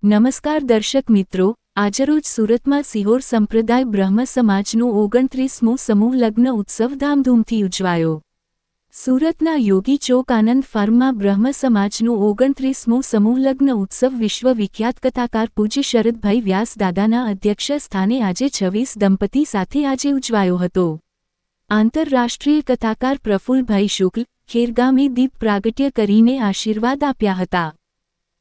નમસ્કાર દર્શક મિત્રો, આજરોજ સુરતમાં સિહોર સંપ્રદાય બ્રહ્મ સમાજનો 29મો સમૂહ લગ્ન ઉત્સવ ધામધૂમથી ઉજવાયો. સુરતના યોગી ચોક આનંદ ફાર્મમાં બ્રહ્મ સમાજનો 29મો સમૂહ લગ્ન ઉત્સવ વિશ્વ વિખ્યાત કથાકાર પૂજ્ય શરદભાઈ વ્યાસ દાદાના અધ્યક્ષ સ્થાને આજે 26 દંપતી સાથે આજે ઉજવાયો હતો. આંતરરાષ્ટ્રીય કથાકાર પ્રફુલ્લભાઈ શુક્લ ખેરગામે દીપ પ્રાગટ્ય કરીને આશીર્વાદ આપ્યા હતા.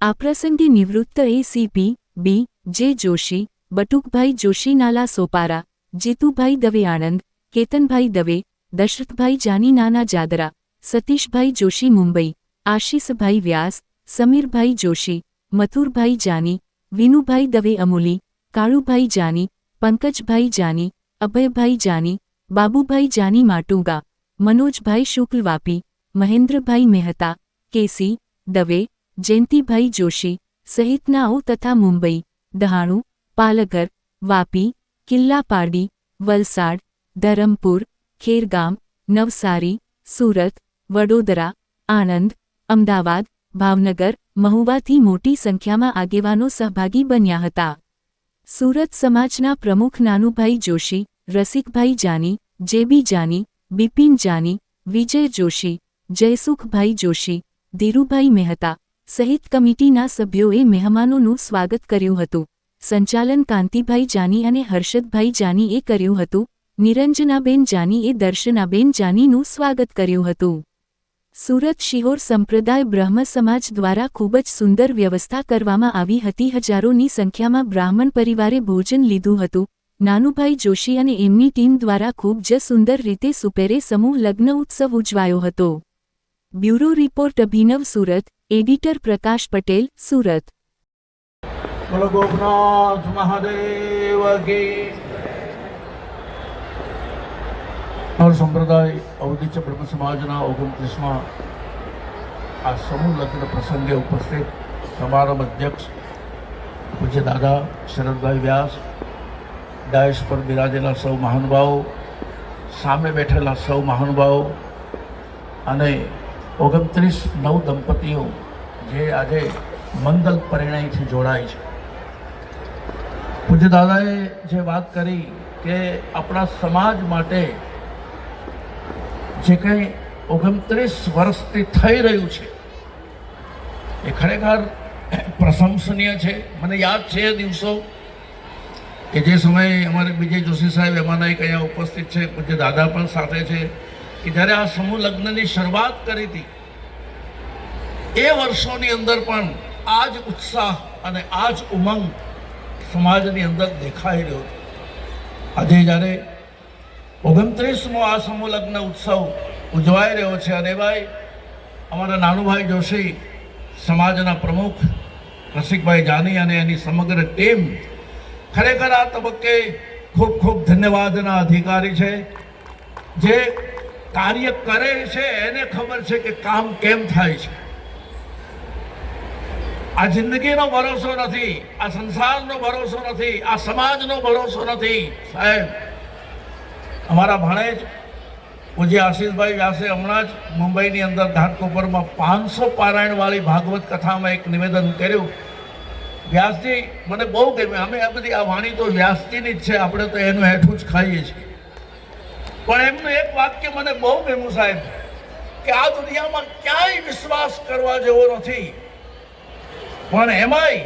આ પ્રસંગે નિવૃત્ત એસીપી બી જે જોશી, બટુકભાઈ જોશી નાલા સોપારા, જીતુભાઈ દવે આણંદ, કેતનભાઈ દવે, દશરથભાઈ જાની નાના જાદરા, સતીશભાઈ જોશી મુંબઈ, આશીષભાઈ વ્યાસ, સમીરભાઈ જોશી, મથુરભાઈ જાની, વિનુભાઈ દવે અમૂલી, કાળુભાઈ જાની, પંકજભાઈ જાની, અભયભાઈ જાની, બાબુભાઈ જાની માટુંગા, મનોજભાઈ શુક્લ વાપી, મહેન્દ્રભાઈ મહેતા, કેસી દવે, જયંતિભાઈ જોશી સહિતનાઓ તથા મુંબઈ, દહાણુ, પાલઘર, વાપી, કિલ્લાપાડી, વલસાડ, ધરમપુર, ખેરગામ, નવસારી, સુરત, વડોદરા, આણંદ, અમદાવાદ, ભાવનગર, મહુવાથી મોટી સંખ્યામાં આગેવાનો સહભાગી બન્યા હતા. સુરત સમાજના પ્રમુખ નાનુભાઈ જોશી, રસિકભાઈ જાની, જેબી જાની, બિપિન જાની, વિજય જોશી, જયસુખભાઈ જોશી, ધીરુભાઈ મહેતા સહિત કમિટીના સભ્યોએ મહેમાનોનું સ્વાગત કર્યું હતું. સંચાલન કાંતિભાઈ જાની અને હર્ષદભાઈ જાનીએ કર્યું હતું. નિરંજનાબેન જાનીએ દર્શનાબેન જાનીનું સ્વાગત કર્યું હતું. સુરત શિહોર સંપ્રદાય બ્રહ્મ સમાજ દ્વારા ખૂબ જ સુંદર વ્યવસ્થા કરવામાં આવી હતી. હજારોની સંખ્યામાં બ્રાહ્મણ પરિવારે ભોજન લીધું હતું. નાનુભાઈ જોશી અને એમની ટીમ દ્વારા ખૂબ જ સુંદર રીતે સુપેરે સમૂહ લગ્ન ઉત્સવ ઉજવાયો હતો. બ્યુરો રિપોર્ટ અભિનવ સુરત, એડિટર પ્રકાશ પટેલ, સુરત. બોલો ગોપનાથ મહાદેવ કી. નર સંપ્રદાય અવધીચ બ્રહ્મ સમાજના 29મા આ સમૂહ લગ્ન પ્રસંગે ઉપસ્થિત સમારંભ અધ્યક્ષ પૂજ્ય દાદા શરદભાઈ વ્યાસ, ડાયસ પર બિરાજેલા સૌ મહાનુભાવો, સામે બેઠેલા સૌ મહાનુભાવો અને 29 દંપતીઓ જે આજે મંગલ પરિણયથી જોડાય છે. પૂજ્ય દાદાએ જે વાત કરી કે આપણા સમાજ માટે જે કંઈ 29 વર્ષથી થઈ રહ્યું છે એ ખરેખર પ્રશંસનીય છે. મને યાદ છે એ દિવસો કે જે સમયે અમારે વિજય જોશી સાહેબ એમાંના એક અહીંયા ઉપસ્થિત છે, પૂજ્ય દાદા પણ સાથે છે, કે જ્યારે આ સમૂહ લગ્નની શરૂઆત કરી હતી એ વર્ષોની અંદર પણ આ જ ઉત્સાહ અને આ જ ઉમંગ સમાજની અંદર દેખાઈ રહ્યો હતો. આજે જ્યારે 29મો આ સમૂહ લગ્ન ઉત્સવ ઉજવાઈ રહ્યો છે અને ભાઈ અમારા નાનુભાઈ જોશી, સમાજના પ્રમુખ રસિકભાઈ જાની અને એની સમગ્ર ટીમ ખરેખર આ તબક્કે ખૂબ ખૂબ ધન્યવાદના અધિકારી છે. જે કાર્ય કરે છે એને ખબર છે કે કામ કેમ થાય છે. આ જિંદગીનો ભરોસો નથી, આ સંસારનો ભરોસો નથી, આ સમાજનો ભરોસો નથી. સાહેબ, અમારા ભાણેજ પૂજ્ય આશીષભાઈ વ્યાસે હમણાં જ મુંબઈની અંદર ઘાટકોપરમાં 500 પારાયણવાળી ભાગવત કથામાં એક નિવેદન કર્યું. વ્યાસજી મને બહુ ગમ્યું. અમે આ બધી આ વાણી તો વ્યાસજીની જ છે, આપણે તો એનું હેઠું જ ખાઈએ છીએ. પણ એમનું એક વાક્ય મને બહુ ગમ્યું સાહેબ, કે આ દુનિયામાં ક્યાંય વિશ્વાસ કરવા જેવો નથી, પણ એમાંય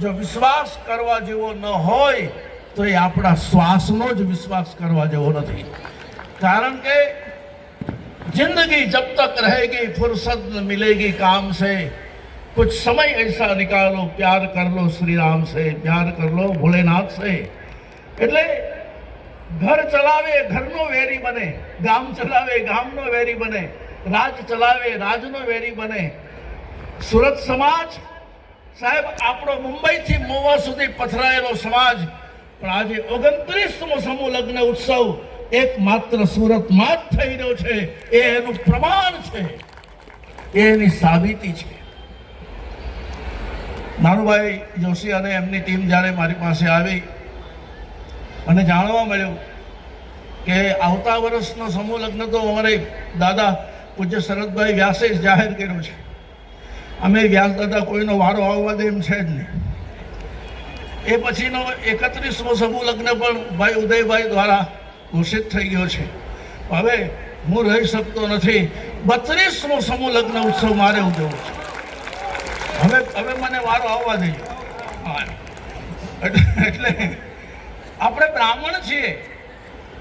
જો વિશ્વાસ કરવા જેવો ન હોય તો એ આપણા શ્વાસનો જ વિશ્વાસ કરવા જેવો નથી. કારણ કે जिंदगी जब तक रहेगी फुर्सत न मिलेगी काम से, कुछ समय ऐसा निकालो प्यार कर लो श्री राम से, प्यार कर लो भोलेनाथ से. એટલે ઘર ચલાવે ઘરનો વેરી બને, ગામ ચલાવે ગામનો વેરી બને, રાજ ચલાવે રાજનો વેરી બને. સુરત સમાજ સાહેબ આપણો મુંબઈથી મોવા સુધી પથરાયેલો સમાજ, પણ આજે 29મો સમૂહ લગ્ન ઉત્સવ એકમાત્ર સુરતમાં જ થઈ રહ્યો છે. એ એનું પ્રમાણ છે, એની સાબિતી છે. નાનુભાઈ જોશી અને એમની ટીમ જ્યારે મારી પાસે આવી અને જાણવા મળ્યું કે આવતા વર્ષનો સમૂહ લગ્ન તો અમારે દાદા પૂજ્ય શરદભાઈ વ્યાસે જ જાહેર કર્યું છે. અમે વ્યાસ દાદા કોઈનો વારો આવવા દે એમ છે જ નહીં. એ પછીનો 31મો સમૂહ લગ્ન પણ ભાઈ ઉદયભાઈ દ્વારા ઘોષિત થઈ ગયો છે. હવે હું રહી શકતો નથી. 32મો સમૂહ લગ્ન ઉત્સવ મારે ઉજવવો છે. હવે મને વારો આવવા દઈએ. એટલે આપણે બ્રાહ્મણ છીએ.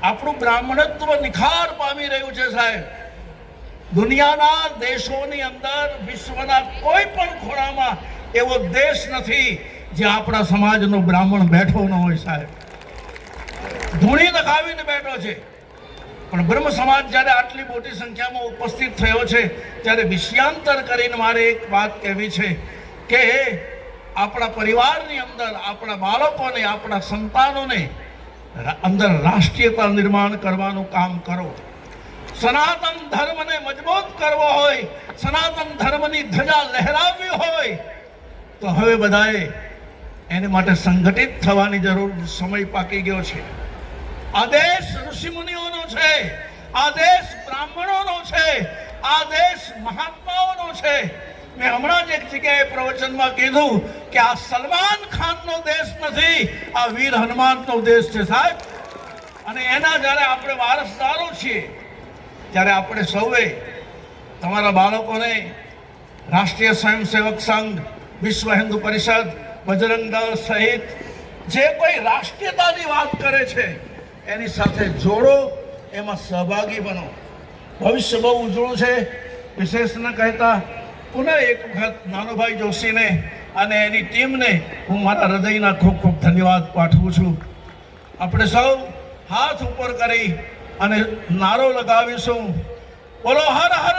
આપણું બ્રાહ્મણત્વ નિખાર પામી રહ્યું છે સાહેબ. દુનિયાના દેશોની અંદર વિશ્વના કોઈ પણ ખૂણામાં એવો દેશ નથી જ્યાં આપણા સમાજનો બ્રાહ્મણ બેઠો ન હોય સાહેબ. ધૂણી નખાવીને બેઠો છે. પણ બ્રહ્મ સમાજ જ્યારે આટલી મોટી સંખ્યામાં ઉપસ્થિત થયો છે ત્યારે વિષયાંતર કરીને મારે એક વાત કહેવી છે કે આપણા પરિવારની અંદર આપણા બાળકોને આપણા સંતાનોને અંદર રાષ્ટ્રીયતા નિર્માણ કરવાનું કામ કરો. સનાતન ધર્મને મજબૂત કરવો હોય, સનાતન ધર્મની ધજા લહેરાવવી હોય તો હવે બધાએ એને માટે સંગઠિત થવાની જરૂર, સમય પાકી ગયો છે. આ દેશ ઋષિમુનિઓનો છે, આ દેશ બ્રાહ્મણોનો છે, આ દેશ મહાત્માઓનો છે. મેં હમણાં જ એક જગ્યાએ પ્રવચનમાં કીધું કે આ સલમાન ખાનનો દેશ નથી, આ વીર હનુમાનનો દેશ છે સાહેબ. અને એના જ્યારે આપણે વારસદારો છીએ ત્યારે આપણે સૌએ તમારા બાળકોને રાષ્ટ્રીય સ્વયંસેવક સંઘ, વિશ્વ હિન્દુ પરિષદ, બજરંગ દળ સહિત જે કોઈ રાષ્ટ્રીયતાની વાત કરે છે એની સાથે જોડો, એમાં સહભાગી બનો. ભવિષ્ય બહુ ઉજળું છે. વિશેષ ન કહેતા પુનઃ એક વખત નાનોભાઈ જોશીને અને એની ટીમને હું મારા હૃદયના ખૂબ ખૂબ ધન્યવાદ પાઠવું છું. આપણે સૌ હાથ ઉપર કરી અને નારો લગાવીશું, બોલો હર હર